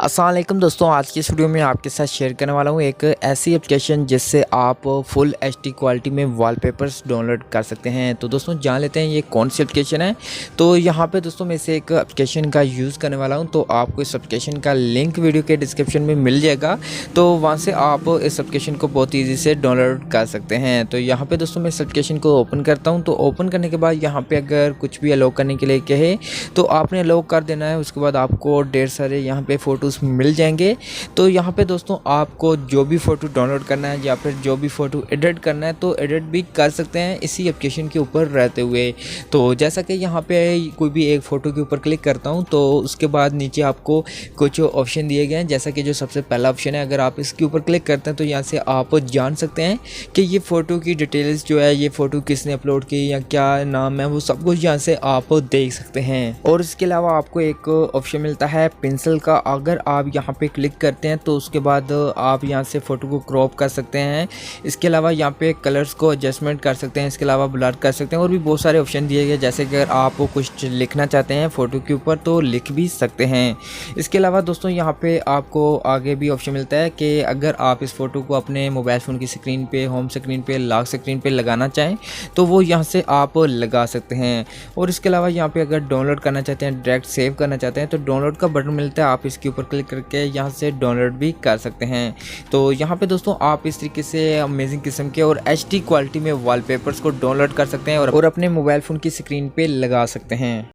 अस्सलाम वालेकुम दोस्तों, आज की इस वीडियो में आपके साथ शेयर करने वाला हूँ एक ऐसी एप्लीकेशन जिससे आप फुल एचडी क्वालिटी में वॉलपेपर्स डाउनलोड कर सकते हैं। तो दोस्तों जान लेते हैं ये कौन सी एप्लीकेशन है। तो यहाँ पे दोस्तों मैं इसे एक एप्लीकेशन का यूज़ करने वाला हूँ। तो आपको इस एप्लीकेशन का लिंक वीडियो के डिस्क्रिप्शन में मिल जाएगा, तो वहाँ से आप इस एप्लीकेशन को बहुत ईजी से डाउनलोड कर सकते हैं। तो यहाँ पर दोस्तों मैं इस एप्लीकेशन को ओपन करता हूँ। तो ओपन करने के बाद यहाँ पर अगर कुछ भी अलाउ करने के लिए कहे तो आपने अलाउ कर देना है। उसके बाद आपको ढेर सारे यहाँ पे फ़ोटोज़ मिल जाएंगे। तो यहाँ पे दोस्तों आपको जो भी फ़ोटो डाउनलोड करना है या फिर जो भी फ़ोटो एडिट करना है तो एडिट भी कर सकते हैं इसी एप्लीकेशन के ऊपर रहते हुए। तो जैसा कि यहाँ पे कोई भी एक फ़ोटो के ऊपर क्लिक करता हूँ तो उसके बाद नीचे आपको कुछ ऑप्शन दिए गए हैं। जैसा कि जो सबसे पहला ऑप्शन है, अगर आप इसके ऊपर क्लिक करते हैं तो यहाँ से आप जान सकते हैं कि ये फ़ोटो की डिटेल्स जो है, ये फ़ोटो किसने अपलोड की या क्या नाम है, वो सब कुछ यहाँ से आप देख सकते हैं। और इसके अलावा आपको एक ऑप्शन मिलता है पेंसिल का। अगर आप यहाँ पे क्लिक करते हैं तो उसके बाद आप यहाँ से फ़ोटो को क्रॉप कर सकते हैं। इसके अलावा यहाँ पे कलर्स को एडजस्टमेंट कर सकते हैं, इसके अलावा ब्लर कर सकते हैं और भी बहुत सारे ऑप्शन दिए गए। जैसे कि अगर आप कुछ लिखना चाहते हैं फ़ोटो के ऊपर तो लिख भी सकते हैं। इसके अलावा दोस्तों यहाँ पे आपको आगे भी ऑप्शन मिलता है कि अगर आप इस फ़ोटो को अपने मोबाइल फ़ोन की स्क्रीन पे, होम स्क्रीन पे, लॉक स्क्रीन पे लगाना चाहें तो वो यहाँ से आप लगा सकते हैं। और इसके अलावा यहाँ पे अगर डाउनलोड करना चाहते हैं, डायरेक्ट सेव करना चाहते हैं तो डाउनलोड का बटन मिलता है, आप इसके ऊपर क्लिक करके यहाँ से डाउनलोड भी कर सकते हैं। तो यहाँ पे दोस्तों आप इस तरीके से अमेजिंग किस्म के और एचडी क्वालिटी में वॉलपेपर्स को डाउनलोड कर सकते हैं और अपने मोबाइल फ़ोन की स्क्रीन पे लगा सकते हैं।